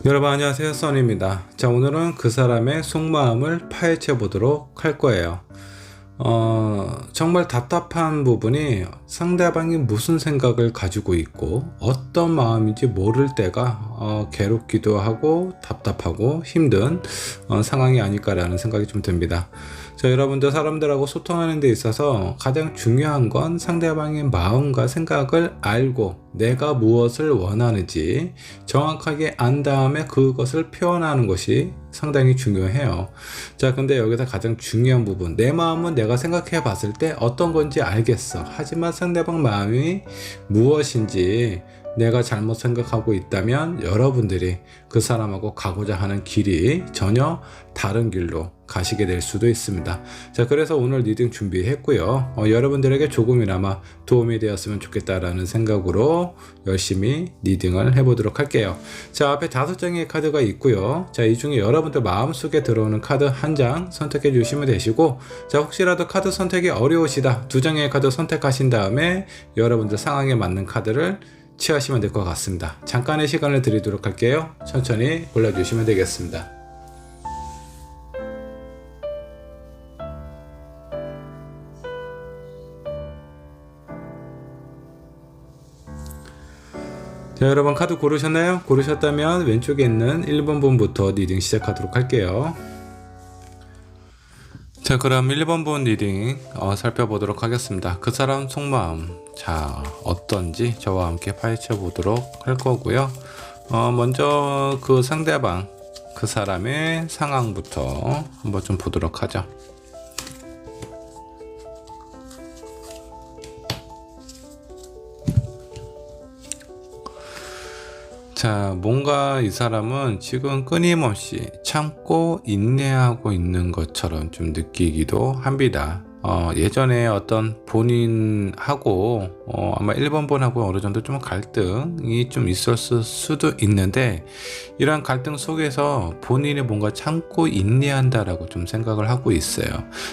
여러분 안녕하세요, 써니입니다. 자, 오늘은 그 사람의 속마음을 파헤쳐 보도록 할 거예요. 정말 답답한 부분이 상대방이 무슨 생각을 가지고 있고 어떤 마음인지 모를 때가 괴롭기도 하고 답답하고 힘든 상황이 아닐까라는 생각이 좀 듭니다. 자, 여러분들 사람들하고 소통하는 데 있어서 가장 중요한 건 상대방의 마음과 생각을 알고 내가 무엇을 원하는지 정확하게 안 다음에 그것을 표현하는 것이 상당히 중요해요. 자, 근데 여기서 가장 중요한 부분, 내 마음은 내가 생각해 봤을 때 어떤 건지 알겠어. 하지만 상대방 마음이 무엇인지 내가 잘못 생각하고 있다면 여러분들이 그 사람하고 가고자 하는 길이 전혀 다른 길로 가시게 될 수도 있습니다. 자, 그래서 오늘 리딩 준비했고요. 여러분들에게 조금이나마 도움이 되었으면 좋겠다라는 생각으로 열심히 리딩을 해보도록 할게요. 자, 앞에 5장의 카드가 있고요. 자, 이 중에 여러분들 마음속에 들어오는 카드 한 장 선택해 주시면 되시고, 자, 혹시라도 카드 선택이 어려우시다 2장의 카드 선택하신 다음에 여러분들 상황에 맞는 카드를 취하시면 될 것 같습니다. 잠깐의 시간을 드리도록 할게요. 천천히 골라주시면 되겠습니다. 자, 여러분 카드 고르셨나요? 고르셨다면 왼쪽에 있는 1번 분부터 리딩 시작하도록 할게요. 자, 그럼 1번 분 리딩 살펴보도록 하겠습니다. 그 사람 속마음, 자, 어떤지 저와 함께 파헤쳐 보도록 할 거고요. 먼저 그 상대방, 그 사람의 상황부터 한번 좀 보도록 하죠. 자, 뭔가 이 사람은 지금 끊임없이 참고 인내하고 있는 것처럼 좀 느끼기도 합니다. 예전에 어떤 본인하고 아마 1번 분하고 어느 정도 좀 갈등이 좀 있었을 수도 있는데, 이러한 갈등 속에서 본인이 뭔가 참고 인내한다라고 좀 생각을 하고 있어요.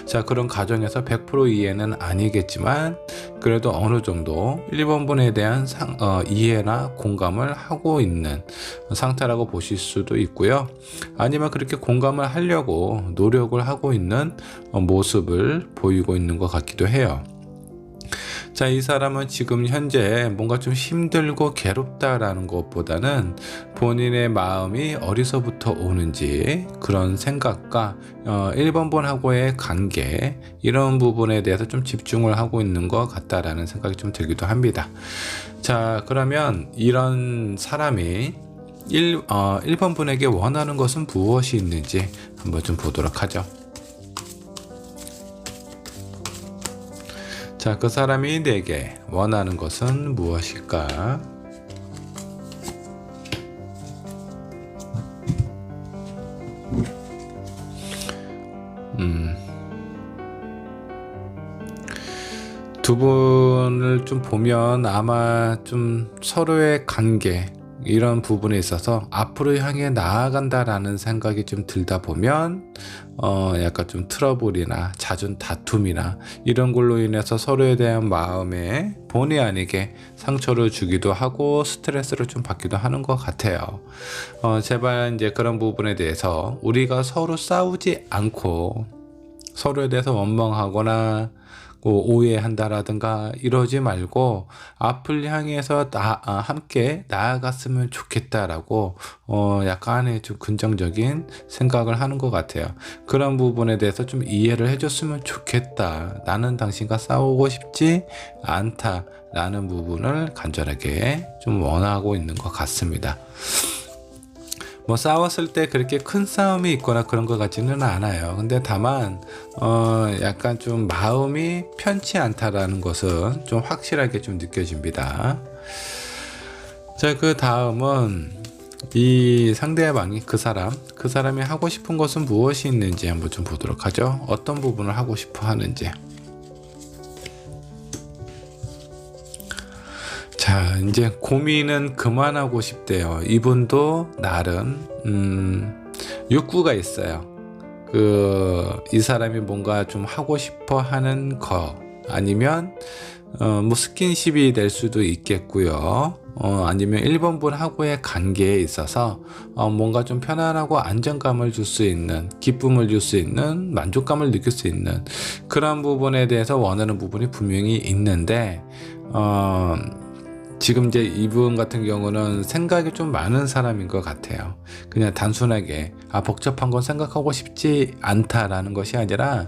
자, 그런 과정에서 100% 이해는 아니겠지만 그래도 어느 정도 1번 분에 대한 이해나 공감을 하고 있는 상태라고 보실 수도 있고요. 아니면 그렇게 공감을 하려고 노력을 하고 있는 모습을 보이고 있는 것 같기도 해요. 자, 이 사람은 지금 현재 뭔가 좀 힘들고 괴롭다라는 것보다는 본인의 마음이 어디서부터 오는지 그런 생각과 1번 분하고의 관계, 이런 부분에 대해서 좀 집중을 하고 있는 것 같다라는 생각이 좀 들기도 합니다. 자, 그러면 이런 사람이 1번 분에게 원하는 것은 무엇이 있는지 한번 좀 보도록 하죠. 자, 그 사람이 내게 원하는 것은 무엇일까? 두 분을 좀 보면 아마 좀 서로의 관계, 이런 부분에 있어서 앞으로 향해 나아간다라는 생각이 좀 들다 보면 약간 좀 트러블이나 잦은 다툼이나 이런 걸로 인해서 서로에 대한 마음에 본의 아니게 상처를 주기도 하고 스트레스를 좀 받기도 하는 것 같아요. 제발 이제 그런 부분에 대해서 우리가 서로 싸우지 않고 서로에 대해서 원망하거나 오해한다라든가 이러지 말고 앞을 향해서 함께 나아갔으면 좋겠다라고 약간의 좀 긍정적인 생각을 하는 것 같아요. 그런 부분에 대해서 좀 이해를 해줬으면 좋겠다. 나는 당신과 싸우고 싶지 않다라는 부분을 간절하게 좀 원하고 있는 것 같습니다. 뭐 싸웠을 때 그렇게 큰 싸움이 있거나 그런 것 같지는 않아요. 근데 다만 약간 좀 마음이 편치 않다라는 것은 좀 확실하게 좀 느껴집니다. 자, 그 다음은 이 상대방이 그 사람이 하고 싶은 것은 무엇이 있는지 한번 좀 보도록 하죠. 어떤 부분을 하고 싶어 하는지. 자, 이제 고민은 그만하고 싶대요. 이분도 나름 욕구가 있어요. 이 사람이 뭔가 좀 하고 싶어 하는 거, 아니면 뭐 스킨십이 될 수도 있겠고요. 아니면 1번 분하고의 관계에 있어서 뭔가 좀 편안하고 안정감을 줄 수 있는, 기쁨을 줄 수 있는, 만족감을 느낄 수 있는 그런 부분에 대해서 원하는 부분이 분명히 있는데, 지금 이제 이분 같은 경우는 생각이 좀 많은 사람인 것 같아요. 그냥 단순하게 복잡한 건 생각하고 싶지 않다라는 것이 아니라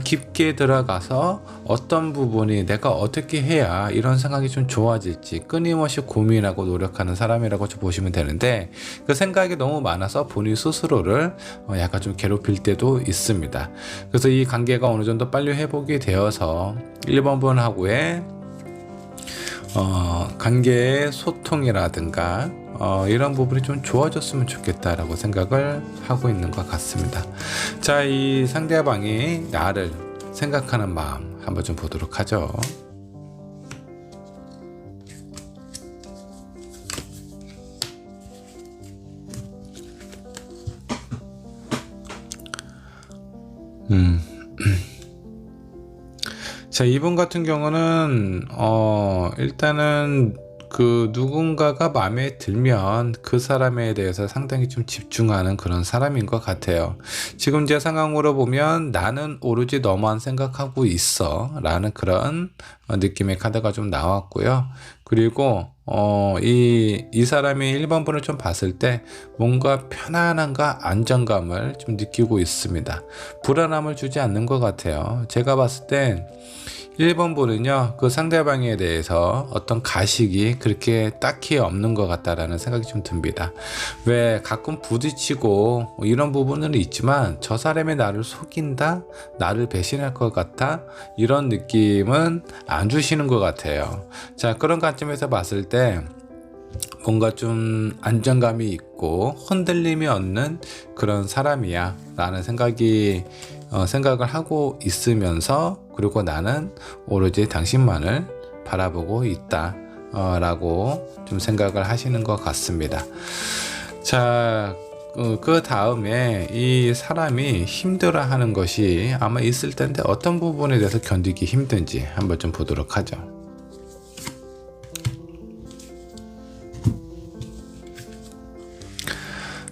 깊게 들어가서 어떤 부분이 내가 어떻게 해야 이런 생각이 좀 좋아질지 끊임없이 고민하고 노력하는 사람이라고 보시면 되는데, 그 생각이 너무 많아서 본인 스스로를 약간 좀 괴롭힐 때도 있습니다. 그래서 이 관계가 어느 정도 빨리 회복이 되어서 1번 분하고의 관계의 소통이라든가 이런 부분이 좀 좋아졌으면 좋겠다라고 생각을 하고 있는 것 같습니다. 자, 이 상대방이 나를 생각하는 마음 한번 좀 보도록 하죠. 자, 이분 같은 경우는 일단은 그 누군가가 마음에 들면 그 사람에 대해서 상당히 좀 집중하는 그런 사람인 것 같아요. 지금 제 상황으로 보면 나는 오로지 너만 생각하고 있어 라는 그런 느낌의 카드가 좀 나왔고요. 그리고 이 사람이 1번 분을 좀 봤을 때 뭔가 편안함과 안정감을 좀 느끼고 있습니다. 불안함을 주지 않는 것 같아요. 제가 봤을 땐 1번 분은요, 그 상대방에 대해서 어떤 가식이 그렇게 딱히 없는 것 같다라는 생각이 좀 듭니다. 왜 가끔 부딪히고 이런 부분은 있지만 저 사람이 나를 속인다, 나를 배신할 것 같아, 이런 느낌은 안 주시는 것 같아요. 자, 그런 관점에서 봤을 때 뭔가 좀 안정감이 있고 흔들림이 없는 그런 사람이야 라는 생각을 하고 있으면서, 그리고 나는 오로지 당신만을 바라보고 있다 라고 좀 생각을 하시는 것 같습니다. 자, 그 다음에 이 사람이 힘들어하는 것이 아마 있을 텐데 어떤 부분에 대해서 견디기 힘든지 한번 좀 보도록 하죠.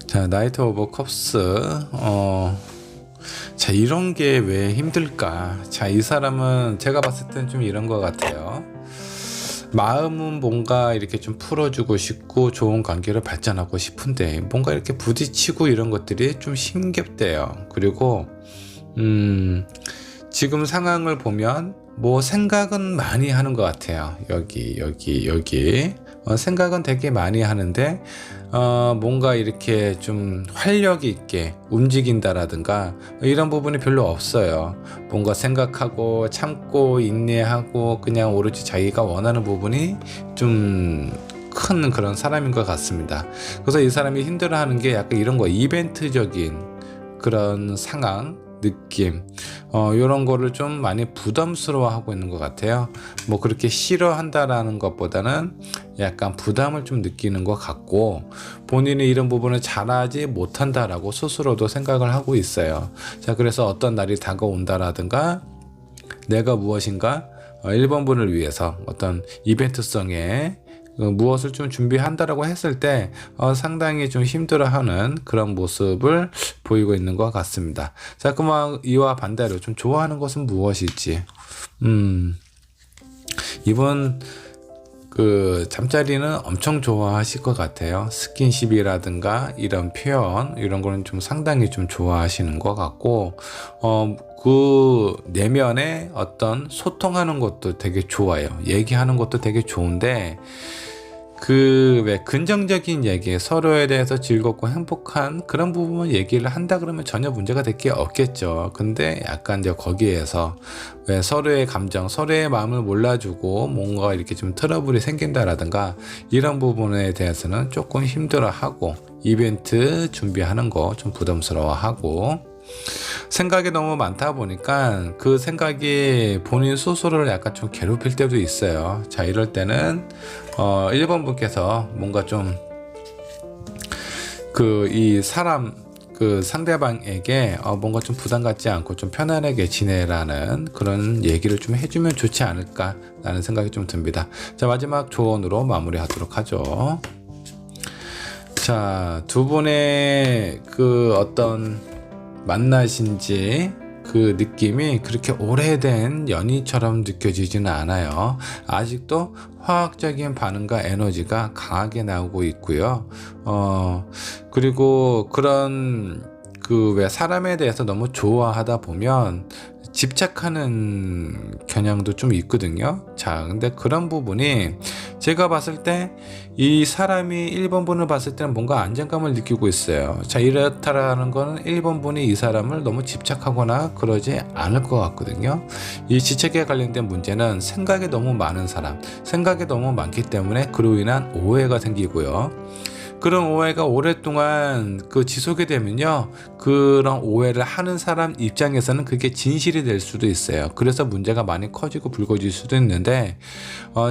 자, 나이트 오브 컵스. 자, 이런 게 왜 힘들까? 자, 이 사람은 제가 봤을 땐 좀 이런 것 같아요. 마음은 뭔가 이렇게 좀 풀어주고 싶고 좋은 관계를 발전하고 싶은데 뭔가 이렇게 부딪히고 이런 것들이 좀 힘겹대요. 그리고 지금 상황을 보면 뭐 생각은 많이 하는 것 같아요. 여기 생각은 되게 많이 하는데 뭔가 이렇게 좀 활력 있게 움직인다라든가 이런 부분이 별로 없어요. 뭔가 생각하고 참고 인내하고 그냥 오로지 자기가 원하는 부분이 좀 큰 그런 사람인 것 같습니다. 그래서 이 사람이 힘들어하는 게 약간 이런 거, 이벤트적인 그런 상황, 느낌, 이런 거를 좀 많이 부담스러워하고 있는 것 같아요. 뭐 그렇게 싫어한다라는 것보다는 약간 부담을 좀 느끼는 것 같고, 본인이 이런 부분을 잘하지 못한다라고 스스로도 생각을 하고 있어요. 자, 그래서 어떤 날이 다가온다라든가 내가 무엇인가 1번 분을 위해서 어떤 이벤트성의 무엇을 좀 준비한다라고 했을 때 상당히 좀 힘들어하는 그런 모습을 보이고 있는 것 같습니다. 자, 그럼 이와 반대로 좀 좋아하는 것은 무엇일지. 이번 그 잠자리는 엄청 좋아하실 것 같아요. 스킨십이라든가 이런 표현, 이런 거는 좀 상당히 좀 좋아하시는 것 같고, 그 내면의 어떤 소통하는 것도 되게 좋아요. 얘기하는 것도 되게 좋은데, 그 왜 긍정적인 얘기, 서로에 대해서 즐겁고 행복한 그런 부분만 얘기를 한다 그러면 전혀 문제가 될 게 없겠죠. 근데 약간 이제 거기에서 왜 서로의 감정, 서로의 마음을 몰라주고 뭔가 이렇게 좀 트러블이 생긴다라든가 이런 부분에 대해서는 조금 힘들어하고, 이벤트 준비하는 거 좀 부담스러워하고, 생각이 너무 많다 보니까 그 생각이 본인 스스로를 약간 좀 괴롭힐 때도 있어요. 자, 이럴 때는 1번 분께서 뭔가 좀 이 사람 그 상대방에게 뭔가 좀 부담 갖지 않고 좀 편안하게 지내라는 그런 얘기를 좀 해주면 좋지 않을까라는 생각이 좀 듭니다. 자, 마지막 조언으로 마무리하도록 하죠. 자, 두 분의 그 어떤 만나신지 그 느낌이 그렇게 오래된 연인처럼 느껴지지는 않아요. 아직도 화학적인 반응과 에너지가 강하게 나오고 있고요. 그리고 그런 그 왜 사람에 대해서 너무 좋아하다 보면 집착하는 경향도 좀 있거든요. 자, 근데 그런 부분이 제가 봤을 때 이 사람이 1번 분을 봤을 때는 뭔가 안정감을 느끼고 있어요. 자, 이렇다라는 거는 1번 분이 이 사람을 너무 집착하거나 그러지 않을 것 같거든요. 이 지책에 관련된 문제는 생각이 너무 많은 사람, 생각이 너무 많기 때문에 그로 인한 오해가 생기고요. 그런 오해가 오랫동안 그 지속이 되면요, 그런 오해를 하는 사람 입장에서는 그게 진실이 될 수도 있어요. 그래서 문제가 많이 커지고 불거질 수도 있는데,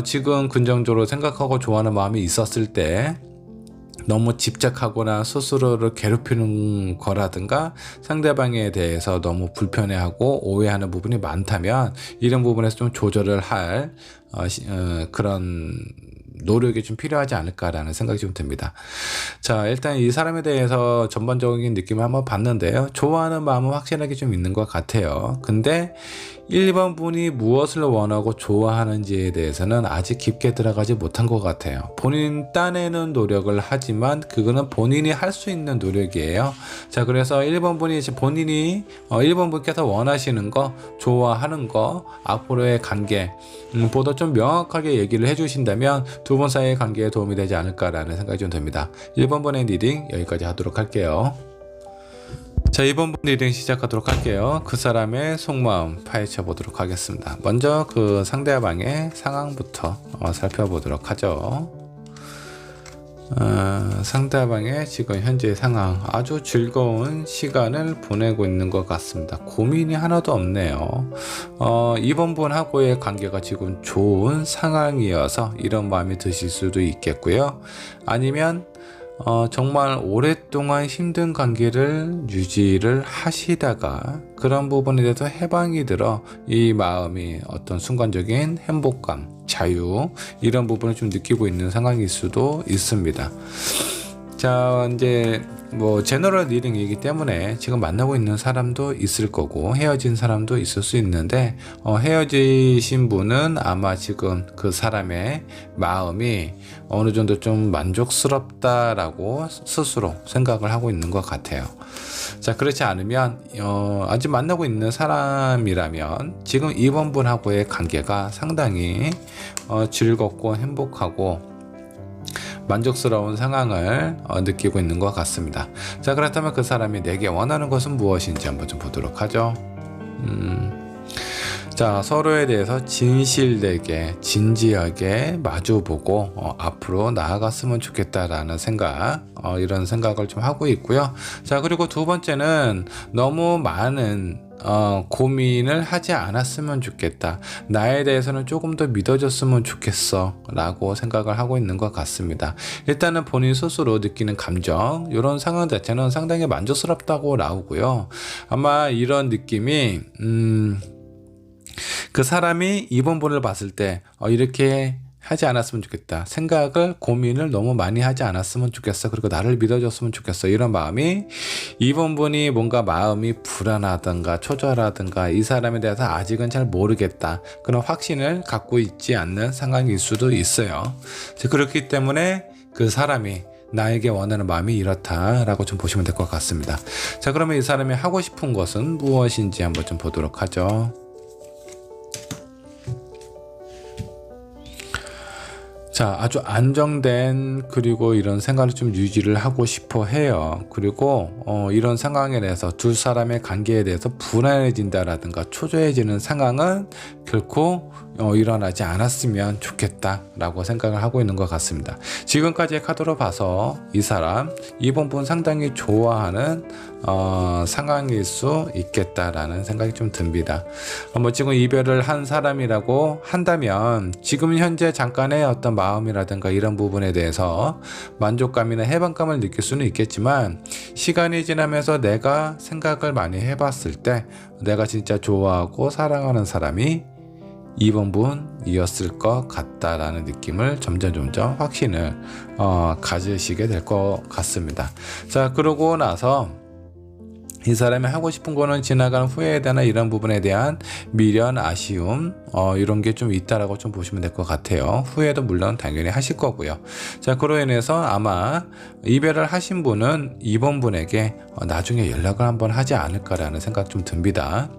지금 긍정적으로 생각하고 좋아하는 마음이 있었을 때 너무 집착하거나 스스로를 괴롭히는 거라든가 상대방에 대해서 너무 불편해하고 오해하는 부분이 많다면 이런 부분에서 좀 조절을 할 그런 노력이 좀 필요하지 않을까라는 생각이 좀 듭니다. 자, 일단 이 사람에 대해서 전반적인 느낌을 한번 봤는데요. 좋아하는 마음은 확실하게 좀 있는 것 같아요. 근데 1번 분이 무엇을 원하고 좋아하는지에 대해서는 아직 깊게 들어가지 못한 것 같아요. 본인 따내는 노력을 하지만 그거는 본인이 할 수 있는 노력이에요. 자, 그래서 1번 분이 이제 본인이 1번 분께서 원하시는 거, 좋아하는 거, 앞으로의 관계 보다 좀 명확하게 얘기를 해주신다면 두 분 사이의 관계에 도움이 되지 않을까라는 생각이 좀 듭니다. 1번 분의 리딩 여기까지 하도록 할게요. 자, 2번 분 리딩 시작하도록 할게요. 그 사람의 속마음 파헤쳐 보도록 하겠습니다. 먼저 그 상대방의 상황부터 살펴보도록 하죠. 상대방의 지금 현재 상황, 아주 즐거운 시간을 보내고 있는 것 같습니다. 고민이 하나도 없네요. 2번 분하고의 관계가 지금 좋은 상황이어서 이런 마음이 드실 수도 있겠고요. 아니면 정말 오랫동안 힘든 관계를 유지를 하시다가 그런 부분에 대해서 해방이 들어 이 마음이 어떤 순간적인 행복감, 자유 이런 부분을 좀 느끼고 있는 상황일 수도 있습니다. 자, 이제 뭐 제너럴 리딩이기 때문에 지금 만나고 있는 사람도 있을 거고 헤어진 사람도 있을 수 있는데 헤어지신 분은 아마 지금 그 사람의 마음이 어느 정도 좀 만족스럽다라고 스스로 생각을 하고 있는 것 같아요. 자, 그렇지 않으면 아직 만나고 있는 사람이라면 지금 2번 분하고의 관계가 상당히 즐겁고 행복하고 만족스러운 상황을 느끼고 있는 것 같습니다. 자, 그렇다면 그 사람이 내게 원하는 것은 무엇인지 한번 좀 보도록 하죠. 자, 서로에 대해서 진실되게 진지하게 마주보고 앞으로 나아갔으면 좋겠다라는 생각, 이런 생각을 좀 하고 있고요. 자, 그리고 두 번째는 너무 많은 고민을 하지 않았으면 좋겠다. 나에 대해서는 조금 더 믿어줬으면 좋겠어 라고 생각을 하고 있는 것 같습니다. 일단은 본인 스스로 느끼는 감정, 이런 상황 자체는 상당히 만족스럽다고 나오고요. 아마 이런 느낌이 그 사람이 2번 분을 봤을 때 이렇게 하지 않았으면 좋겠다. 생각을, 고민을 너무 많이 하지 않았으면 좋겠어. 그리고 나를 믿어줬으면 좋겠어. 이런 마음이 2번 분이 뭔가 마음이 불안하든가 초조하든가 이 사람에 대해서 아직은 잘 모르겠다. 그런 확신을 갖고 있지 않는 상황일 수도 있어요. 그렇기 때문에 그 사람이 나에게 원하는 마음이 이렇다라고 좀 보시면 될 것 같습니다. 자, 그러면 이 사람이 하고 싶은 것은 무엇인지 한번 좀 보도록 하죠. 자, 아주 안정된 그리고 이런 생활을 좀 유지를 하고 싶어 해요. 그리고 이런 상황에 대해서 두 사람의 관계에 대해서 불안해진다라든가 초조해지는 상황은 결코 일어나지 않았으면 좋겠다라고 생각을 하고 있는 것 같습니다. 지금까지의 카드로 봐서 이 사람 이번 분 상당히 좋아하는 상황일 수 있겠다라는 생각이 좀 듭니다. 뭐 지금 이별을 한 사람이라고 한다면 지금 현재 잠깐의 어떤 마음이라든가 이런 부분에 대해서 만족감이나 해방감을 느낄 수는 있겠지만, 시간이 지나면서 내가 생각을 많이 해봤을 때 내가 진짜 좋아하고 사랑하는 사람이 이번 분이었을 것 같다라는 느낌을 점점 확신을 가지시게 될 것 같습니다. 자, 그러고 나서 이 사람이 하고 싶은 거는 지나간 후회에 대한 이런 부분에 대한 미련, 아쉬움 이런 게 좀 있다라고 좀 보시면 될 것 같아요. 후회도 물론 당연히 하실 거고요. 자, 그로 인해서 아마 이별을 하신 분은 이번 분에게 나중에 연락을 한번 하지 않을까라는 생각 좀 듭니다.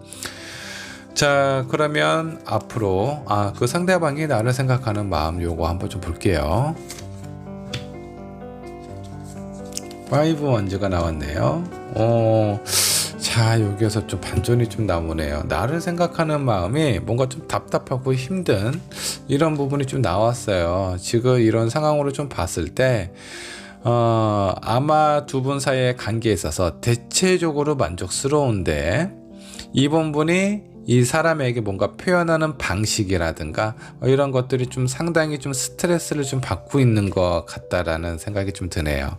자, 그러면 앞으로 그 상대방이 나를 생각하는 마음 요거 한번 좀 볼게요. 5 원즈가 나왔네요. 자, 여기에서 좀 반전이 좀 나오네요. 나를 생각하는 마음이 뭔가 좀 답답하고 힘든 이런 부분이 좀 나왔어요. 지금 이런 상황으로 좀 봤을 때 아마 두 분 사이의 관계에 있어서 대체적으로 만족스러운데, 이번 분이 이 사람에게 뭔가 표현하는 방식이라든가 이런 것들이 좀 상당히 좀 스트레스를 좀 받고 있는 것 같다라는 생각이 좀 드네요.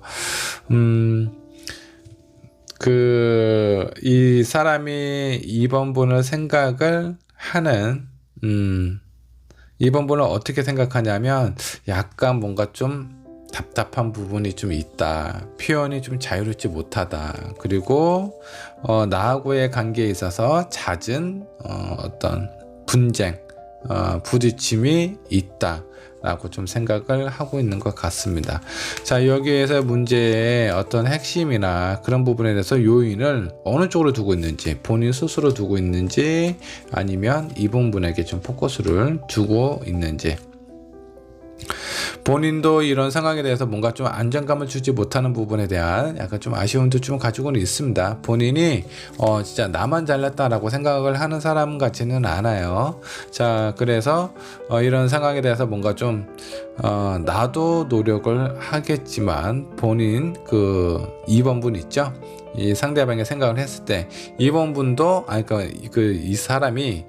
이 사람이 이번 분을 생각을 하는, 이번 분을 어떻게 생각하냐면 약간 뭔가 좀 답답한 부분이 좀 있다, 표현이 좀 자유롭지 못하다, 그리고 나하고의 관계에 있어서 잦은 어떤 분쟁, 부딪힘이 있다 라고 좀 생각을 하고 있는 것 같습니다. 자, 여기에서 문제의 어떤 핵심이나 그런 부분에 대해서 요인을 어느 쪽으로 두고 있는지, 본인 스스로 두고 있는지 아니면 이번 분에게 좀 포커스를 두고 있는지, 본인도 이런 상황에 대해서 뭔가 좀 안정감을 주지 못하는 부분에 대한 약간 좀 아쉬움도 좀 가지고는 있습니다. 본인이 진짜 나만 잘났다라고 생각을 하는 사람 같지는 않아요. 자, 그래서 이런 상황에 대해서 뭔가 좀 나도 노력을 하겠지만, 본인 2번 분 있죠? 이 상대방의 생각을 했을 때 이번 분도 이 사람이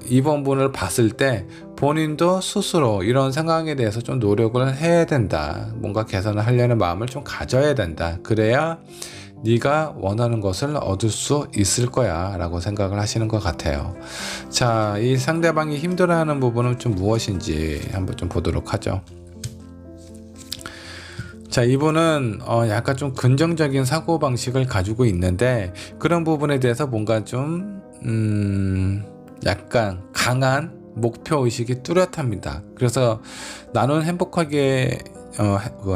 이번 분을 봤을 때 본인도 스스로 이런 상황에 대해서 좀 노력을 해야 된다, 뭔가 개선을 하려는 마음을 좀 가져야 된다, 그래야 네가 원하는 것을 얻을 수 있을 거야 라고 생각을 하시는 것 같아요. 자, 이 상대방이 힘들어하는 부분은 좀 무엇인지 한번 좀 보도록 하죠. 자, 이분은 약간 좀 긍정적인 사고방식을 가지고 있는데, 그런 부분에 대해서 뭔가 좀 약간 강한 목표의식이 뚜렷합니다. 그래서 나는 행복하게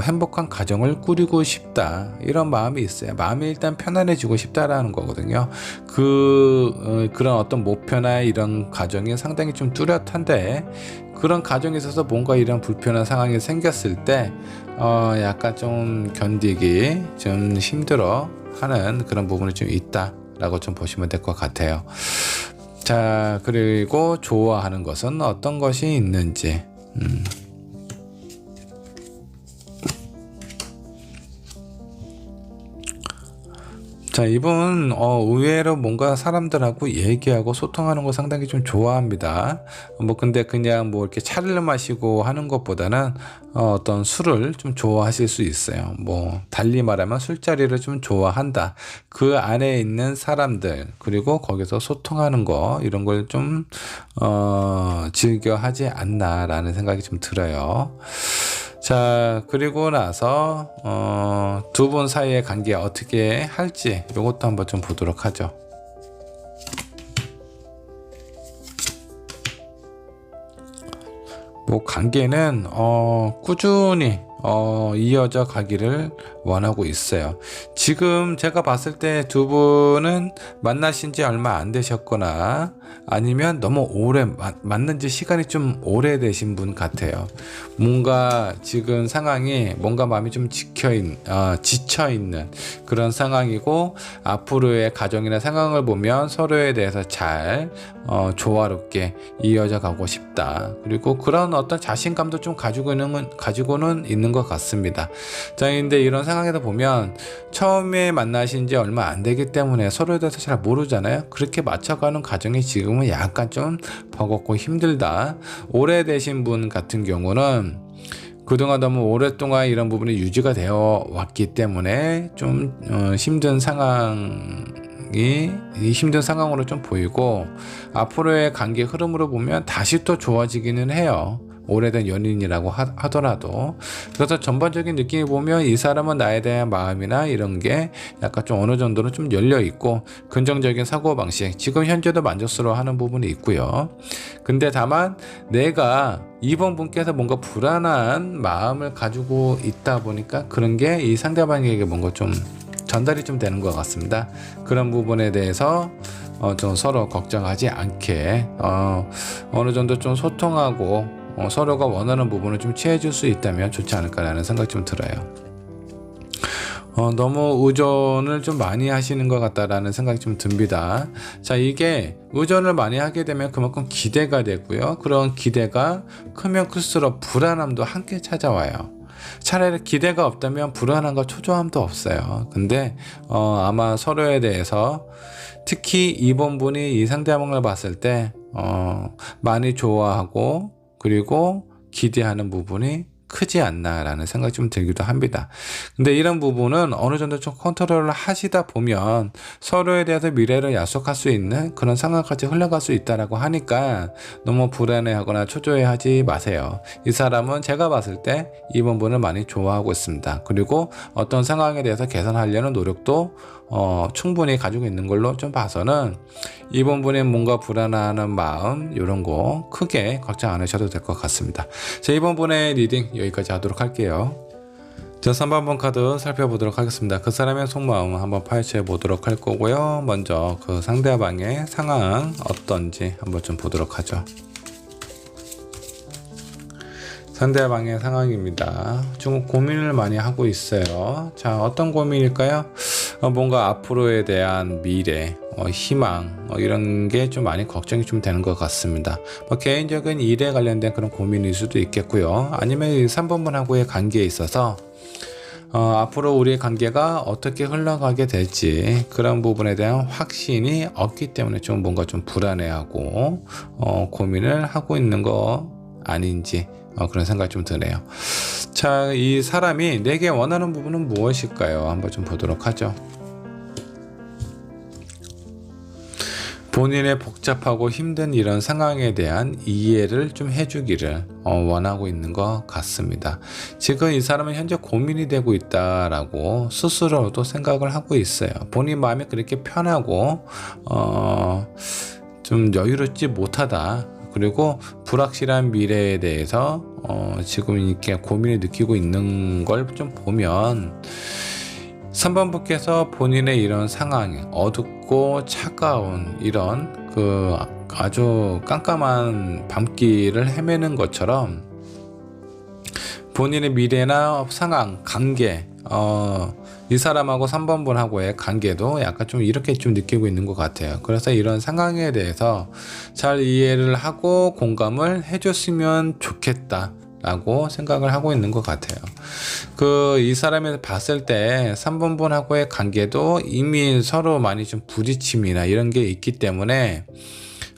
행복한 가정을 꾸리고 싶다, 이런 마음이 있어요. 마음이 일단 편안해지고 싶다라는 거거든요. 그런 어떤 목표나 이런 가정이 상당히 좀 뚜렷한데, 그런 가정에 있어서 뭔가 이런 불편한 상황이 생겼을 때 약간 좀 견디기 좀 힘들어 하는 그런 부분이 좀 있다라고 좀 보시면 될 것 같아요. 자, 그리고 좋아하는 것은 어떤 것이 있는지, 자, 이분 의외로 뭔가 사람들하고 얘기하고 소통하는 거 상당히 좀 좋아합니다. 근데 그냥 이렇게 차를 마시고 하는 것보다는 어떤 술을 좀 좋아하실 수 있어요. 달리 말하면 술자리를 좀 좋아한다. 그 안에 있는 사람들, 그리고 거기서 소통하는 거, 이런 걸 좀 즐겨 하지 않나라는 생각이 좀 들어요. 자, 그리고 나서 두 분 사이의 관계 어떻게 할지 이것도 한번 좀 보도록 하죠. 관계는 꾸준히 이어져 가기를 원하고 있어요. 지금 제가 봤을 때 두 분은 만나신 지 얼마 안 되셨거나 아니면 너무 오래 만난 지 시간이 좀 오래되신 분 같아요. 뭔가 지금 상황이 뭔가 마음이 좀 지쳐있는 그런 상황이고, 앞으로의 가정이나 상황을 보면 서로에 대해서 잘 조화롭게 이어져 가고 싶다. 그리고 그런 어떤 자신감도 좀 가지고는 있는 것 같습니다. 자, 근데 이런 상황에서 보면 처음에 만나신 지 얼마 안 되기 때문에 서로에 대해서 잘 모르잖아요. 그렇게 맞춰가는 과정이 지금은 약간 좀 버겁고 힘들다. 오래되신 분 같은 경우는 그동안 너무 오랫동안 이런 부분이 유지가 되어 왔기 때문에 좀 힘든 상황으로 좀 보이고, 앞으로의 관계 흐름으로 보면 다시 또 좋아지기는 해요. 오래된 연인이라고 하더라도. 그래서 전반적인 느낌이 보면 이 사람은 나에 대한 마음이나 이런 게 약간 좀 어느 정도는 좀 열려 있고, 긍정적인 사고방식, 지금 현재도 만족스러워하는 부분이 있고요. 근데 다만 내가 이번 분께서 뭔가 불안한 마음을 가지고 있다 보니까 그런 게 이 상대방에게 뭔가 좀 전달이 좀 되는 것 같습니다. 그런 부분에 대해서 좀 서로 걱정하지 않게 어느 정도 좀 소통하고 서로가 원하는 부분을 좀 취해줄 수 있다면 좋지 않을까라는 생각이 좀 들어요. 너무 의존을 좀 많이 하시는 것 같다라는 생각이 좀 듭니다. 자, 이게 의존을 많이 하게 되면 그만큼 기대가 되고요. 그런 기대가 크면 클수록 불안함도 함께 찾아와요. 차라리 기대가 없다면 불안함과 초조함도 없어요. 근데 아마 서로에 대해서, 특히 이번 분이 이 상대방을 봤을 때 많이 좋아하고 그리고 기대하는 부분이 크지 않나라는 생각이 좀 들기도 합니다. 근데 이런 부분은 어느 정도 좀 컨트롤을 하시다 보면 서로에 대해서 미래를 약속할 수 있는 그런 상황까지 흘러갈 수 있다라고 하니까 너무 불안해하거나 초조해하지 마세요. 이 사람은 제가 봤을 때 이번 분을 많이 좋아하고 있습니다. 그리고 어떤 상황에 대해서 개선하려는 노력도 충분히 가지고 있는 걸로 좀 봐서는 이번 분의 뭔가 불안해하는 마음, 이런 거 크게 걱정 안 하셔도 될 것 같습니다. 자, 이번 분의 리딩 여기까지 하도록 할게요. 자, 3번 카드 살펴보도록 하겠습니다. 그 사람의 속마음 한번 파헤쳐 보도록 할 거고요. 먼저 그 상대방의 상황 어떤지 한번 좀 보도록 하죠. 상대방의 상황입니다. 좀 고민을 많이 하고 있어요. 자, 어떤 고민일까요? 뭔가 앞으로에 대한 미래, 희망, 이런 게 좀 많이 걱정이 좀 되는 것 같습니다. 개인적인 일에 관련된 그런 고민일 수도 있겠고요. 아니면 3번분하고의 관계에 있어서 앞으로 우리의 관계가 어떻게 흘러가게 될지 그런 부분에 대한 확신이 없기 때문에 좀 뭔가 좀 불안해하고 고민을 하고 있는 거 아닌지 그런 생각이 좀 드네요. 자, 이 사람이 내게 원하는 부분은 무엇일까요? 한번 좀 보도록 하죠. 본인의 복잡하고 힘든 이런 상황에 대한 이해를 좀 해주기를 원하고 있는 것 같습니다. 지금 이 사람은 현재 고민이 되고 있다라고 스스로도 생각을 하고 있어요. 본인 마음이 그렇게 편하고 좀 여유롭지 못하다. 그리고 불확실한 미래에 대해서 지금 이렇게 고민을 느끼고 있는 걸 좀 보면 3번분께서 본인의 이런 상황, 어둡고 차가운 이런 그 아주 깜깜한 밤길을 헤매는 것처럼 본인의 미래나 상황, 관계, 이 사람하고 3번분하고의 관계도 약간 좀 이렇게 좀 느끼고 있는 것 같아요. 그래서 이런 상황에 대해서 잘 이해를 하고 공감을 해줬으면 좋겠다 라고 생각을 하고 있는 것 같아요. 이 사람을 봤을 때 3번분하고의 관계도 이미 서로 많이 좀 부딪힘이나 이런 게 있기 때문에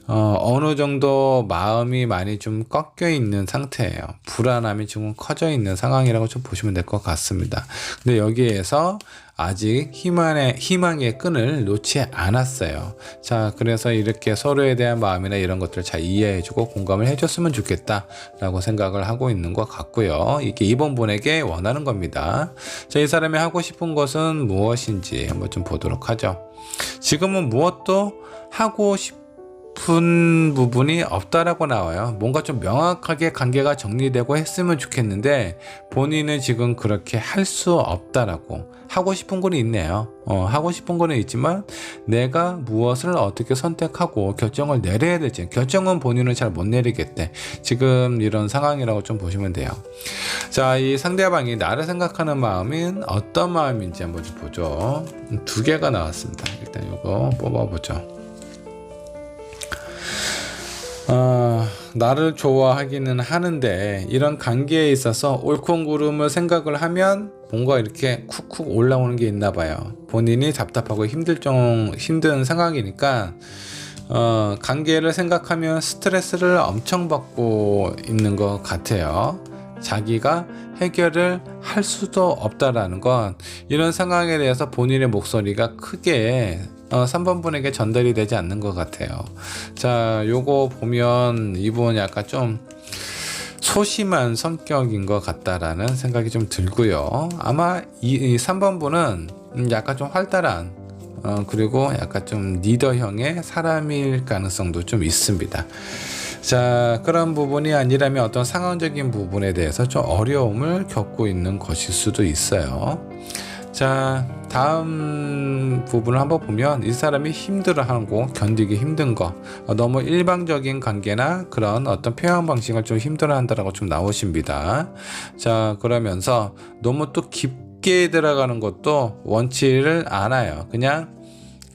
어느 정도 마음이 많이 좀 꺾여 있는 상태예요. 불안함이 조금 커져 있는 상황이라고 좀 보시면 될 것 같습니다. 근데 여기에서 아직 희망의 끈을 놓지 않았어요. 자, 그래서 이렇게 서로에 대한 마음이나 이런 것들을 잘 이해해주고 공감을 해줬으면 좋겠다 라고 생각을 하고 있는 것 같고요. 이게 이번 분에게 원하는 겁니다. 자, 이 사람이 하고 싶은 것은 무엇인지 한번 좀 보도록 하죠. 지금은 무엇도 하고 싶은 부분이 없다라고 나와요. 뭔가 좀 명확하게 관계가 정리되고 했으면 좋겠는데 본인은 지금 그렇게 할 수 없다라고. 하고 싶은 거는 있네요. 하고 싶은 거는 있지만 내가 무엇을 어떻게 선택하고 결정을 내려야 될지, 결정은 본인은 잘 못 내리겠대. 지금 이런 상황이라고 좀 보시면 돼요. 자, 이 상대방이 나를 생각하는 마음은 어떤 마음인지 한번 좀 보죠. 두 개가 나왔습니다. 일단 이거 뽑아보죠. 나를 좋아하기는 하는데 이런 관계에 있어서 옳고 그름을 생각을 하면 뭔가 이렇게 쿡쿡 올라오는 게 있나 봐요. 본인이 답답하고 힘든 상황이니까 관계를 생각하면 스트레스를 엄청 받고 있는 것 같아요. 자기가 해결을 할 수도 없다라는 건 이런 상황에 대해서 본인의 목소리가 크게 3번 분에게 전달이 되지 않는 것 같아요. 자, 요거 보면 이분 약간 좀 소심한 성격인 것 같다라는 생각이 좀 들고요. 아마 이 3번 분은 약간 좀 활달한 그리고 약간 좀 리더형의 사람일 가능성도 좀 있습니다. 자, 그런 부분이 아니라면 어떤 상황적인 부분에 대해서 좀 어려움을 겪고 있는 것일 수도 있어요. 자, 다음 부분을 한번 보면 이 사람이 힘들어하고 견디기 힘든 거, 너무 일방적인 관계나 그런 어떤 표현 방식을 좀 힘들어한다라고 좀 나오십니다. 자, 그러면서 너무 또 깊게 들어가는 것도 원치를 않아요. 그냥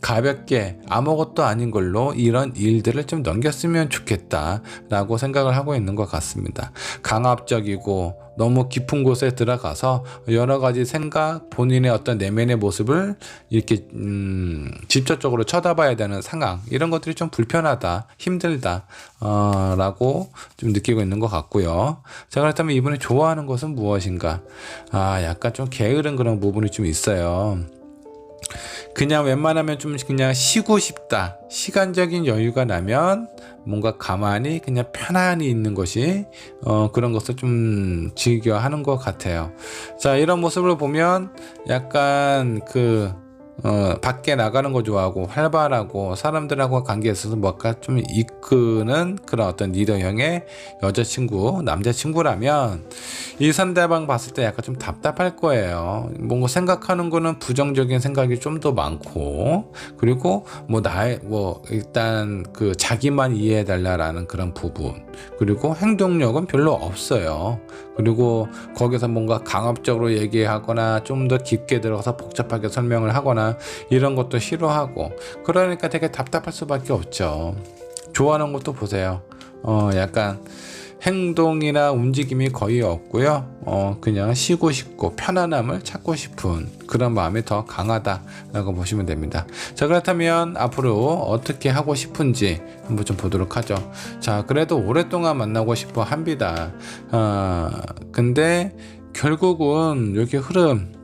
가볍게 아무것도 아닌 걸로 이런 일들을 좀 넘겼으면 좋겠다 라고 생각을 하고 있는 것 같습니다. 강압적이고 너무 깊은 곳에 들어가서 여러 가지 생각, 본인의 어떤 내면의 모습을 이렇게 직접적으로 쳐다봐야 되는 상황, 이런 것들이 좀 불편하다, 힘들다 라고 좀 느끼고 있는 것 같고요. 자, 그렇다면 이분이 좋아하는 것은 무엇인가? 약간 좀 게으른 그런 부분이 좀 있어요. 그냥 웬만하면 좀 그냥 쉬고 싶다. 시간적인 여유가 나면 뭔가 가만히 그냥 편안히 있는 것이 그런 것을 좀 즐겨 하는 것 같아요. 자, 이런 모습을 보면 약간 밖에 나가는 거 좋아하고 활발하고 사람들하고 관계에 있어서 뭔가 좀 이끄는 그런 어떤 리더형의 여자친구, 남자친구라면 이 상대방 봤을 때 약간 좀 답답할 거예요. 뭔가 생각하는 거는 부정적인 생각이 좀 더 많고, 그리고 일단 자기만 이해해 달라라는 그런 부분, 그리고 행동력은 별로 없어요. 그리고 거기서 뭔가 강압적으로 얘기하거나 좀 더 깊게 들어가서 복잡하게 설명을 하거나 이런 것도 싫어하고, 그러니까 되게 답답할 수밖에 없죠. 좋아하는 것도 보세요. 약간 행동이나 움직임이 거의 없고요. 그냥 쉬고 싶고 편안함을 찾고 싶은 그런 마음이 더 강하다라고 보시면 됩니다. 자, 그렇다면 앞으로 어떻게 하고 싶은지 한번 좀 보도록 하죠. 자, 그래도 오랫동안 만나고 싶어 합니다. 근데 결국은 여기 흐름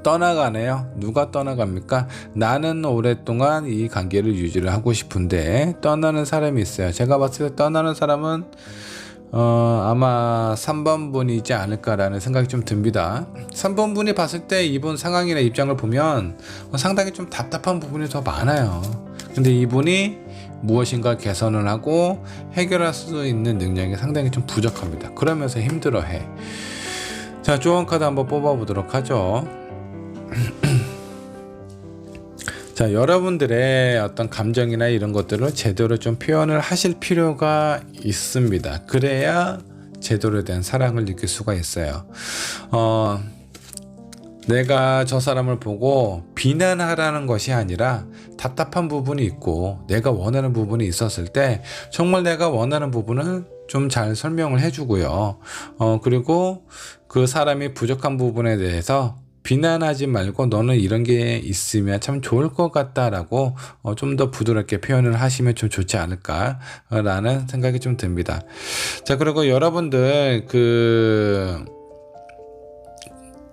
떠나가네요. 누가 떠나갑니까? 나는 오랫동안 이 관계를 유지를 하고 싶은데 떠나는 사람이 있어요. 제가 봤을 때 떠나는 사람은 아마 3번 분이지 않을까라는 생각이 좀 듭니다. 3번 분이 봤을 때 이분 상황이나 입장을 보면 상당히 좀 답답한 부분이 더 많아요. 근데 이분이 무엇인가 개선을 하고 해결할 수 있는 능력이 상당히 좀 부족합니다. 그러면서 힘들어해. 자, 조언 카드 한번 뽑아보도록 하죠. 자, 여러분들의 어떤 감정이나 이런 것들을 제대로 좀 표현을 하실 필요가 있습니다. 그래야 제대로 된 사랑을 느낄 수가 있어요. 내가 저 사람을 보고 비난하라는 것이 아니라 답답한 부분이 있고 내가 원하는 부분이 있었을 때 정말 내가 원하는 부분을 좀 잘 설명을 해주고요. 그리고 그 사람이 부족한 부분에 대해서 비난하지 말고 너는 이런 게 있으면 참 좋을 것 같다라고 좀 더 부드럽게 표현을 하시면 좀 좋지 않을까라는 생각이 좀 듭니다. 자, 그리고 여러분들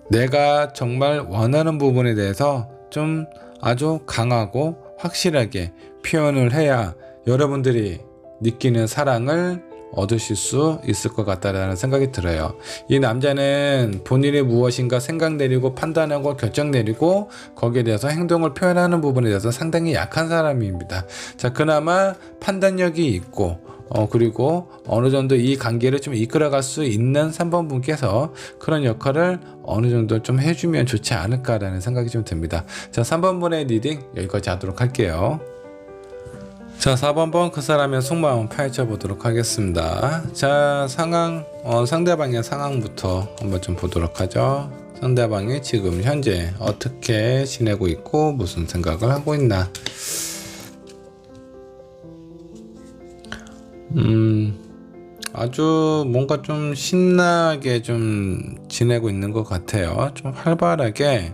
내가 정말 원하는 부분에 대해서 좀 아주 강하고 확실하게 표현을 해야 여러분들이 느끼는 사랑을 얻으실 수 있을 것 같다라는 생각이 들어요. 이 남자는 본인이 무엇인가 생각 내리고 판단하고 결정 내리고 거기에 대해서 행동을 표현하는 부분에 대해서 상당히 약한 사람입니다. 자, 그나마 판단력이 있고 그리고 어느 정도 이 관계를 좀 이끌어갈 수 있는 3번 분께서 그런 역할을 어느 정도 좀 해주면 좋지 않을까라는 생각이 좀 듭니다. 자, 3번 분의 리딩 여기까지 하도록 할게요. 자, 4번 번 그 사람의 속마음 파헤쳐 보도록 하겠습니다. 자, 상대방의 상황부터 한번 좀 보도록 하죠. 상대방이 지금 현재 어떻게 지내고 있고 무슨 생각을 하고 있나. 아주 뭔가 좀 신나게 좀 지내고 있는 것 같아요. 좀 활발하게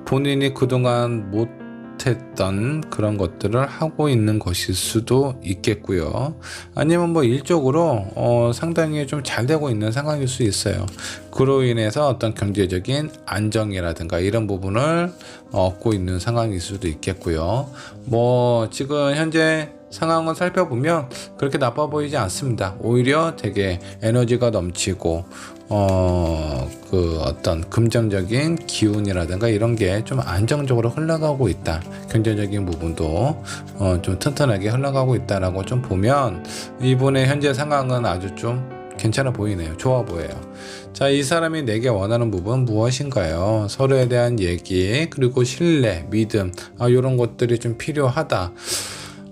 본인이 그동안 못했던 그런 것들을 하고 있는 것일 수도 있겠고요. 아니면 뭐 일적으로 상당히 좀 잘 되고 있는 상황일 수 있어요. 그로 인해서 어떤 경제적인 안정이라든가 이런 부분을 얻고 있는 상황일 수도 있겠고요. 뭐 지금 현재 상황을 살펴보면 그렇게 나빠 보이지 않습니다. 오히려 되게 에너지가 넘치고 그 어떤 금전적인 기운이라든가 이런 게 좀 안정적으로 흘러가고 있다. 경제적인 부분도 좀 튼튼하게 흘러가고 있다라고 좀 보면 이분의 현재 상황은 아주 좀 괜찮아 보이네요. 좋아 보여요. 자, 이 사람이 내게 원하는 부분 무엇인가요? 서로에 대한 얘기, 그리고 신뢰, 믿음, 이런 것들이 좀 필요하다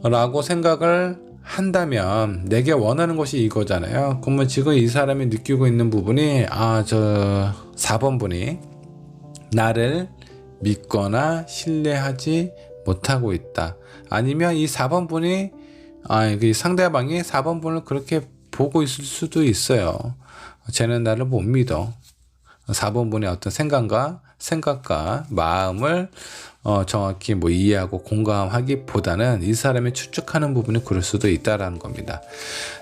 라고 생각을 한다면 내게 원하는 것이 이거잖아요. 그러면 지금 이 사람이 느끼고 있는 부분이 저 4번 분이 나를 믿거나 신뢰하지 못하고 있다. 아니면 이 4번 분이 상대방이 4번 분을 그렇게 보고 있을 수도 있어요. 쟤는 나를 못 믿어. 4번 분의 어떤 생각과 마음을 정확히 뭐 이해하고 공감하기보다는 이 사람이 추측하는 부분이 그럴 수도 있다라는 겁니다.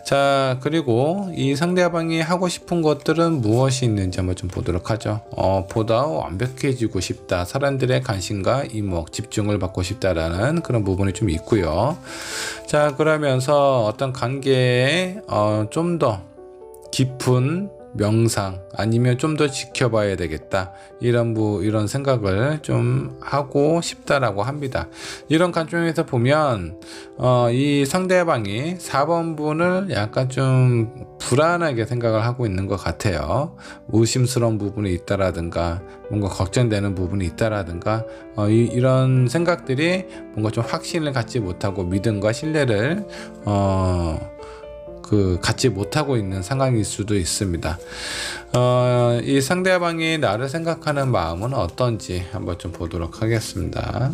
자, 그리고 이 상대방이 하고 싶은 것들은 무엇이 있는지 한번 좀 보도록 하죠. 보다 완벽해지고 싶다. 사람들의 관심과 이목, 집중을 받고 싶다라는 그런 부분이 좀 있고요. 자, 그러면서 어떤 관계에 좀 더 깊은 명상 아니면 좀 더 지켜봐야 되겠다 이런 생각을 좀 하고 싶다라고 합니다. 이런 관점에서 보면 이 상대방이 4번 분을 약간 좀 불안하게 생각을 하고 있는 것 같아요. 의심스러운 부분이 있다라든가 뭔가 걱정되는 부분이 있다라든가 이런 생각들이 뭔가 좀 확신을 갖지 못하고 믿음과 신뢰를 갖지 못하고 있는 상황일 수도 있습니다. 이 상대방이 나를 생각하는 마음은 어떤지 한번 좀 보도록 하겠습니다.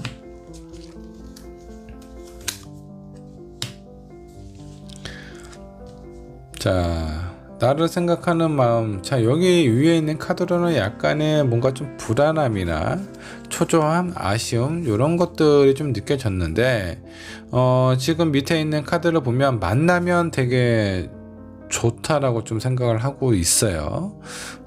자, 나를 생각하는 마음. 자, 여기 위에 있는 카드로는 약간의 뭔가 좀 불안함이나 초조함, 아쉬움 이런 것들이 좀 느껴졌는데 지금 밑에 있는 카드를 보면 만나면 되게 좋다라고 좀 생각을 하고 있어요.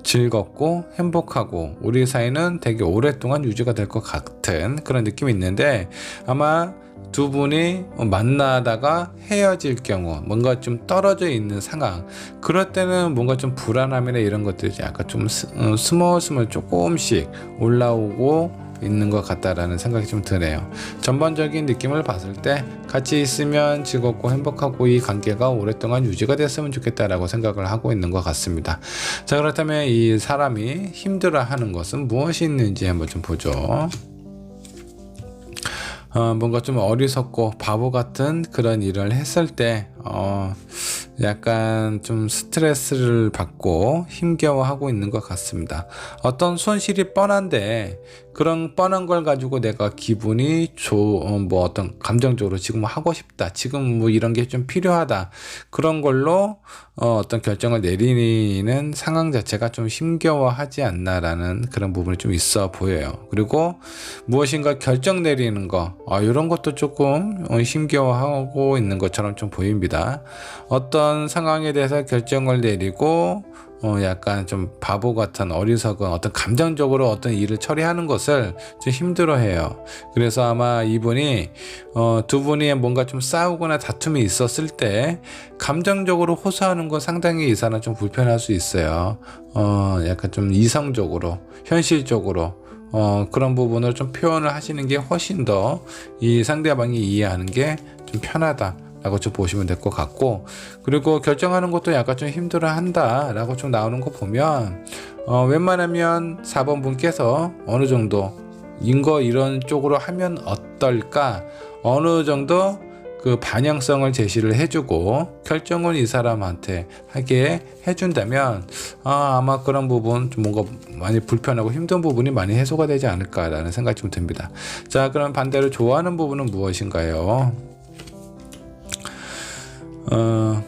즐겁고 행복하고 우리 사이는 되게 오랫동안 유지가 될 것 같은 그런 느낌이 있는데 아마 두 분이 만나다가 헤어질 경우 뭔가 좀 떨어져 있는 상황 그럴 때는 뭔가 좀 불안함이나 이런 것들이 약간 좀 스멀스멀 조금씩 올라오고 있는 것 같다라는 생각이 좀 드네요. 전반적인 느낌을 봤을 때 같이 있으면 즐겁고 행복하고 이 관계가 오랫동안 유지가 됐으면 좋겠다라고 생각을 하고 있는 것 같습니다. 자, 그렇다면 이 사람이 힘들어하는 것은 무엇이 있는지 한번 좀 보죠. 뭔가 좀 어리석고 바보 같은 그런 일을 했을 때 약간 좀 스트레스를 받고 힘겨워하고 있는 것 같습니다. 어떤 손실이 뻔한데 그런 뻔한 걸 가지고 내가 기분이 뭐 어떤 감정적으로 지금 하고 싶다, 지금 뭐 이런 게 좀 필요하다, 그런 걸로 어떤 결정을 내리는 상황 자체가 좀 힘겨워하지 않나라는 그런 부분이 좀 있어 보여요. 그리고 무엇인가 결정 내리는 거 이런 것도 조금 힘겨워하고 있는 것처럼 좀 보입니다. 어떤 상황에 대해서 결정을 내리고 약간 좀 바보 같은 어리석은 어떤 감정적으로 어떤 일을 처리하는 것을 좀 힘들어해요. 그래서 아마 이분이 두 분이 뭔가 좀 싸우거나 다툼이 있었을 때 감정적으로 호소하는 건 상당히 이 사람 좀 불편할 수 있어요. 약간 좀 이성적으로 현실적으로 그런 부분을 좀 표현을 하시는 게 훨씬 더 이 상대방이 이해하는 게 좀 편하다 라고 좀 보시면 될 것 같고, 그리고 결정하는 것도 약간 좀 힘들어 한다 라고 좀 나오는 거 보면 웬만하면 4번 분께서 어느 정도 이런 쪽으로 하면 어떨까, 어느 정도 그 반영성을 제시를 해주고 결정은 이 사람한테 하게 해준다면 아마 그런 부분 좀 뭔가 많이 불편하고 힘든 부분이 많이 해소가 되지 않을까라는 생각이 좀 듭니다. 자, 그럼 반대로 좋아하는 부분은 무엇인가요?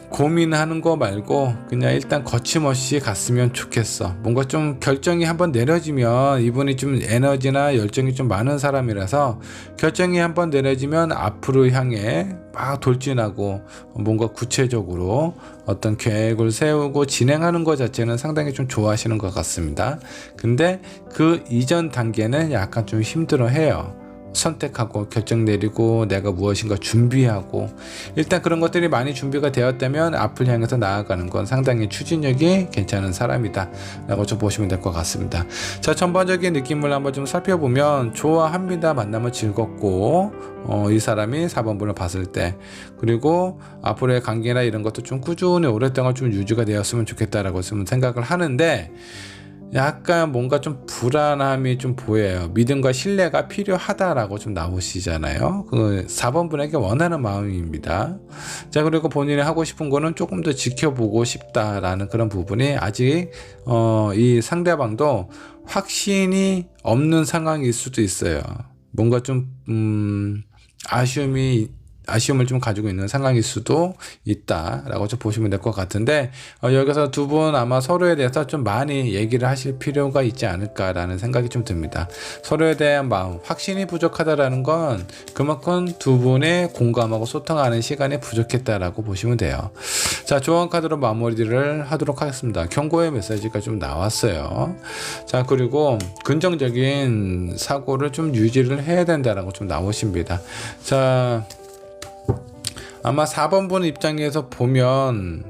고민하는 거 말고 그냥 일단 거침없이 갔으면 좋겠어. 뭔가 좀 결정이 한번 내려지면, 이분이 좀 에너지나 열정이 좀 많은 사람이라서 결정이 한번 내려지면 앞으로 향해 막 돌진하고 뭔가 구체적으로 어떤 계획을 세우고 진행하는 것 자체는 상당히 좀 좋아하시는 것 같습니다. 근데 그 이전 단계는 약간 좀 힘들어 해요. 선택하고 결정 내리고 내가 무엇인가 준비하고, 일단 그런 것들이 많이 준비가 되었다면 앞을 향해서 나아가는 건 상당히 추진력이 괜찮은 사람이다 라고 좀 보시면 될 것 같습니다. 자, 전반적인 느낌을 한번 좀 살펴보면 좋아합니다. 만나면 즐겁고 이 사람이 4번 분을 봤을 때, 그리고 앞으로의 관계나 이런 것도 좀 꾸준히 오랫동안 좀 유지가 되었으면 좋겠다라고 좀 생각을 하는데, 약간 뭔가 좀 불안함이 좀 보여요. 믿음과 신뢰가 필요하다라고 좀 나오시잖아요. 그 4번 분에게 원하는 마음입니다. 자, 그리고 본인이 하고 싶은 거는 조금 더 지켜보고 싶다라는 그런 부분이 아직 이 상대방도 확신이 없는 상황일 수도 있어요. 뭔가 좀 아쉬움을 좀 가지고 있는 상황일 수도 있다라고 좀 보시면 될 것 같은데, 여기서 두 분 아마 서로에 대해서 좀 많이 얘기를 하실 필요가 있지 않을까라는 생각이 좀 듭니다. 서로에 대한 마음, 확신이 부족하다라는 건 그만큼 두 분의 공감하고 소통하는 시간이 부족했다라고 보시면 돼요. 자, 조언 카드로 마무리를 하도록 하겠습니다. 경고의 메시지가 좀 나왔어요. 자, 그리고 긍정적인 사고를 좀 유지를 해야 된다라고 좀 나오십니다. 자, 아마 4번 분 입장에서 보면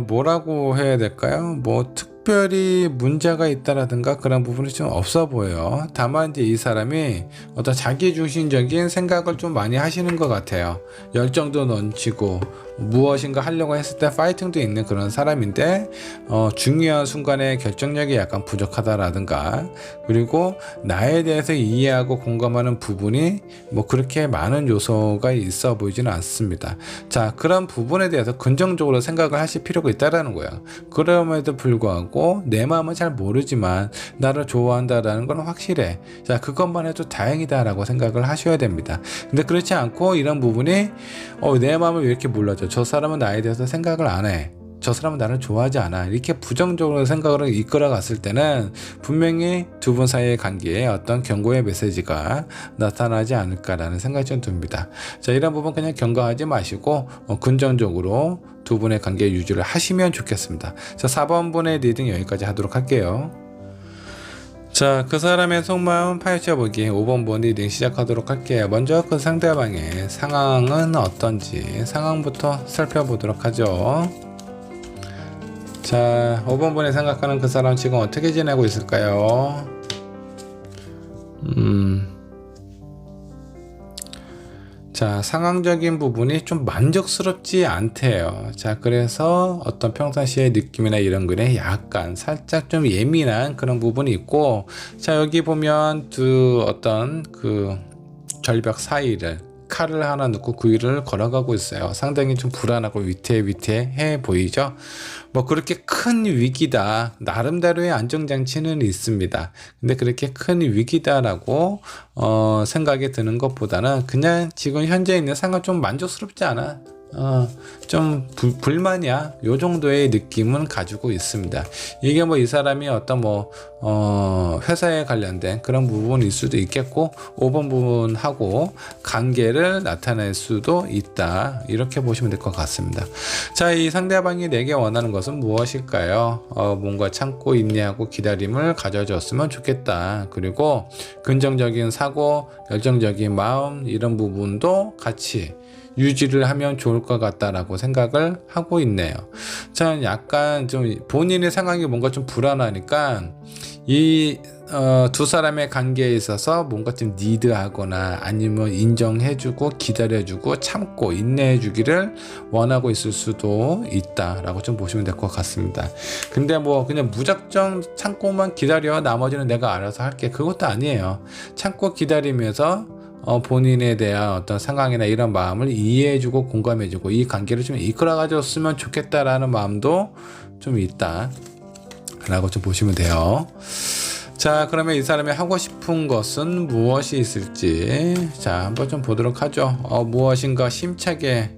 뭐라고 해야 될까요? 뭐 특별히 문제가 있다라든가 그런 부분이 좀 없어 보여요. 다만 이제 이 사람이 어떤 자기중심적인 생각을 좀 많이 하시는 것 같아요. 열정도 넘치고 무엇인가 하려고 했을 때 파이팅도 있는 그런 사람인데 중요한 순간에 결정력이 약간 부족하다라든가, 그리고 나에 대해서 이해하고 공감하는 부분이 뭐 그렇게 많은 요소가 있어 보이지는 않습니다. 자, 그런 부분에 대해서 긍정적으로 생각을 하실 필요가 있다라는 거예요. 그럼에도 불구하고 내 마음은 잘 모르지만 나를 좋아한다라는 건 확실해. 자, 그것만 해도 다행이다라고 생각을 하셔야 됩니다. 근데 그렇지 않고 이런 부분이 내 마음을 왜 이렇게 몰라줘, 저 사람은 나에 대해서 생각을 안 해, 저 사람은 나를 좋아하지 않아, 이렇게 부정적으로 생각을 이끌어 갔을 때는 분명히 두 분 사이의 관계에 어떤 경고의 메시지가 나타나지 않을까라는 생각이 좀 듭니다. 자, 이런 부분 그냥 경고하지 마시고 긍정적으로 두 분의 관계 유지를 하시면 좋겠습니다. 자, 4번 분의 리딩 여기까지 하도록 할게요. 자, 그 사람의 속마음 파헤쳐보기 5번 분 리딩 시작하도록 할게요. 먼저 그 상대방의 상황은 어떤지 상황부터 살펴보도록 하죠. 자, 5번 분이 생각하는 그 사람 지금 어떻게 지내고 있을까요? 자, 상황적인 부분이 좀 만족스럽지 않대요. 자, 그래서 어떤 평상시의 느낌이나 이런 거에 약간 살짝 좀 예민한 그런 부분이 있고, 자, 여기 보면 어떤 그 절벽 사이를 칼을 하나 넣고 그 위를 걸어가고 있어요. 상당히 좀 불안하고 위태위태해 보이죠? 뭐 그렇게 큰 위기다, 나름대로의 안정장치는 있습니다. 근데 그렇게 큰 위기다라고 생각이 드는 것보다는 그냥 지금 현재 있는 상황 좀 만족스럽지 않아, 좀 불만이야. 요 정도의 느낌은 가지고 있습니다. 이게 뭐 이 사람이 어떤 회사에 관련된 그런 부분일 수도 있겠고, 5번 부분하고 관계를 나타낼 수도 있다. 이렇게 보시면 될 것 같습니다. 자, 이 상대방이 내게 원하는 것은 무엇일까요? 뭔가 참고 인내하고 기다림을 가져줬으면 좋겠다. 그리고 긍정적인 사고, 열정적인 마음, 이런 부분도 같이 유지를 하면 좋을 것 같다라고 생각을 하고 있네요. 전 약간 좀 본인의 상황이 뭔가 좀 불안하니까 이 두 사람의 관계에 있어서 뭔가 좀 니드하거나 아니면 인정해주고 기다려주고 참고 인내해주기를 원하고 있을 수도 있다라고 좀 보시면 될 것 같습니다. 근데 그냥 무작정 참고만 기다려 나머지는 내가 알아서 할게, 그것도 아니에요. 참고 기다리면서 본인에 대한 어떤 상황이나 이런 마음을 이해해주고 공감해주고 이 관계를 좀 이끌어가줬으면 좋겠다라는 마음도 좀 있다 라고 좀 보시면 돼요. 자, 그러면 이 사람이 하고 싶은 것은 무엇이 있을지 자 한번 좀 보도록 하죠. 무엇인가 힘차게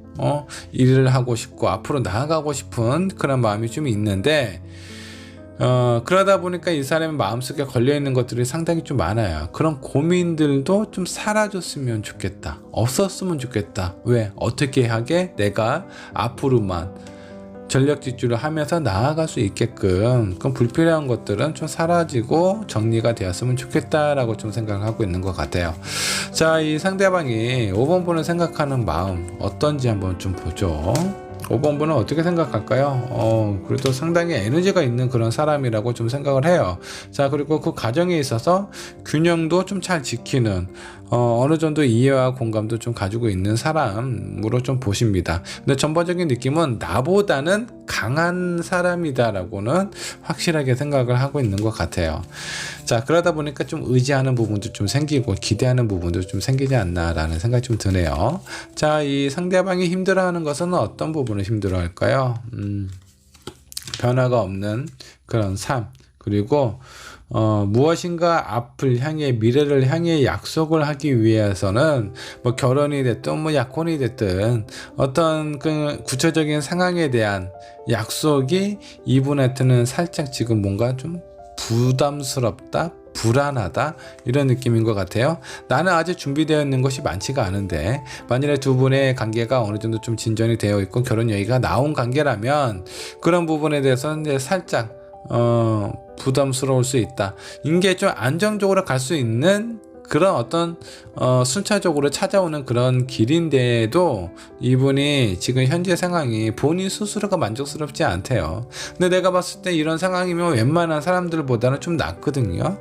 일을 하고 싶고 앞으로 나아가고 싶은 그런 마음이 좀 있는데, 그러다 보니까 이 사람의 마음속에 걸려있는 것들이 상당히 좀 많아요. 그런 고민들도 좀 사라졌으면 좋겠다, 없었으면 좋겠다. 왜? 어떻게 하게 내가 앞으로만 전력 질주를 하면서 나아갈 수 있게끔 그런 불필요한 것들은 좀 사라지고 정리가 되었으면 좋겠다라고 좀 생각을 하고 있는 것 같아요. 자, 이 상대방이 5번 분을 생각하는 마음 어떤지 한번 좀 보죠. 5번 분은 어떻게 생각할까요? 그래도 상당히 에너지가 있는 그런 사람이라고 좀 생각을 해요. 자, 그리고 그 과정에 있어서 균형도 좀 잘 지키는 어느 정도 이해와 공감도 좀 가지고 있는 사람으로 좀 보십니다. 근데 전반적인 느낌은 나보다는 강한 사람이다라고는 확실하게 생각을 하고 있는 것 같아요. 자, 그러다 보니까 좀 의지하는 부분도 좀 생기고 기대하는 부분도 좀 생기지 않나라는 생각이 좀 드네요. 자, 이 상대방이 힘들어하는 것은 어떤 부분을 힘들어할까요? 변화가 없는 그런 삶, 그리고 무엇인가 앞을 향해 미래를 향해 약속을 하기 위해서는 결혼이 됐든 약혼이 됐든 어떤 그 구체적인 상황에 대한 약속이 이분한테는 살짝 지금 뭔가 좀 부담스럽다, 불안하다, 이런 느낌인 것 같아요. 나는 아직 준비되어 있는 것이 많지가 않은데 만일에 두 분의 관계가 어느 정도 좀 진전이 되어 있고 결혼 얘기가 나온 관계라면 그런 부분에 대해서는 이제 살짝 부담스러울 수 있다. 이게 좀 안정적으로 갈 수 있는 그런 어떤 순차적으로 찾아오는 그런 길인데도 이분이 지금 현재 상황이 본인 스스로가 만족스럽지 않대요. 근데 내가 봤을 때 이런 상황이면 웬만한 사람들보다는 좀 낫거든요.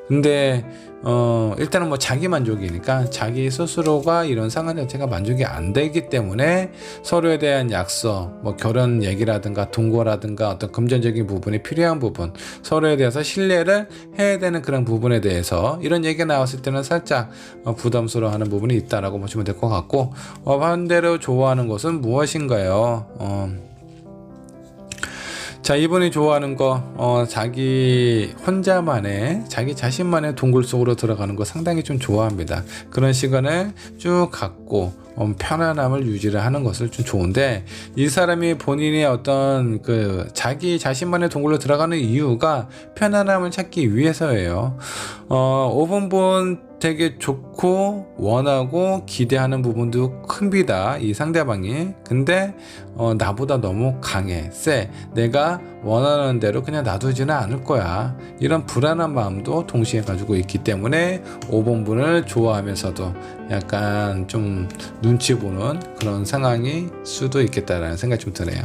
근데 일단은 자기 만족이니까 자기 스스로가 이런 상황 자체가 만족이 안 되기 때문에 서로에 대한 약속, 결혼 얘기라든가 동거라든가 어떤 금전적인 부분이 필요한 부분, 서로에 대해서 신뢰를 해야 되는 그런 부분에 대해서 이런 얘기가 나왔을 때는 살짝 부담스러워하는 부분이 있다라고 보시면 될 것 같고, 반대로 좋아하는 것은 무엇인가요? 자, 이분이 좋아하는 거 자기 혼자만의 자기 자신만의 동굴 속으로 들어가는 거 상당히 좀 좋아합니다. 그런 시간을 쭉 갖고 편안함을 유지를 하는 것을 좀 좋은데, 이 사람이 본인의 어떤 그 자기 자신만의 동굴로 들어가는 이유가 편안함을 찾기 위해서예요. 5번 분 되게 좋고 원하고 기대하는 부분도 큽니다, 이 상대방이. 근데 나보다 너무 강해, 세, 내가 원하는 대로 그냥 놔두지는 않을 거야, 이런 불안한 마음도 동시에 가지고 있기 때문에 5번 분을 좋아하면서도 약간 좀 눈치 보는 그런 상황이 수도 있겠다라는 생각이 좀 드네요.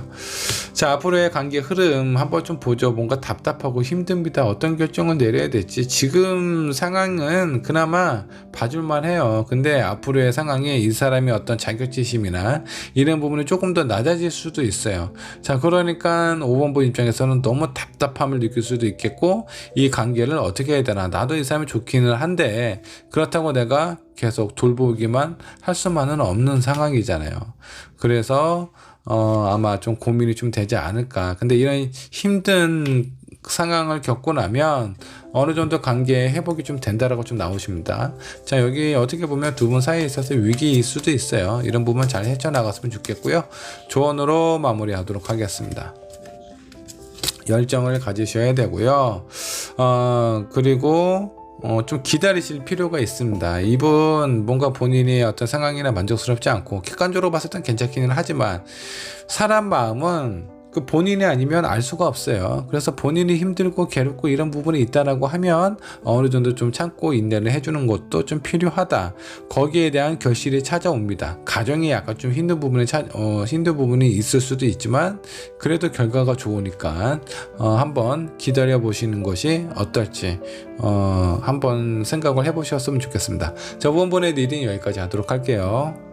자, 앞으로의 관계 흐름 한번 좀 보죠. 뭔가 답답하고 힘듭니다. 어떤 결정을 내려야 될지. 지금 상황은 그나마 봐줄만 해요. 근데 앞으로의 상황에 이 사람이 어떤 자격지심이나 이런 부분이 조금 더 낮아질 수도 있어요. 자, 그러니까 5번 분 입장에서는 너무 답답함을 느낄 수도 있겠고, 이 관계를 어떻게 해야 되나, 나도 이 사람이 좋기는 한데 그렇다고 내가 계속 돌보기만 할 수만은 없는 상황이잖아요. 그래서 아마 좀 고민이 좀 되지 않을까. 근데 이런 힘든 상황을 겪고 나면 어느 정도 관계 회복이 좀 된다라고 좀 나오십니다. 자, 여기 어떻게 보면 두 분 사이에 있어서 위기일 수도 있어요. 이런 부분 잘 헤쳐나갔으면 좋겠고요. 조언으로 마무리하도록 하겠습니다. 열정을 가지셔야 되고요. 그리고 좀 기다리실 필요가 있습니다. 이분 뭔가 본인이 어떤 상황이나 만족스럽지 않고 객관적으로 봤을 땐 괜찮기는 하지만 사람 마음은 그 본인이 아니면 알 수가 없어요. 그래서 본인이 힘들고 괴롭고 이런 부분이 있다라고 하면 어느 정도 좀 참고 인내를 해주는 것도 좀 필요하다. 거기에 대한 결실이 찾아옵니다. 가정이 약간 좀 힘든 부분이 있을 수도 있지만 그래도 결과가 좋으니까 한번 기다려 보시는 것이 어떨지 한번 생각을 해보셨으면 좋겠습니다. 저번 번의 리딩 여기까지 하도록 할게요.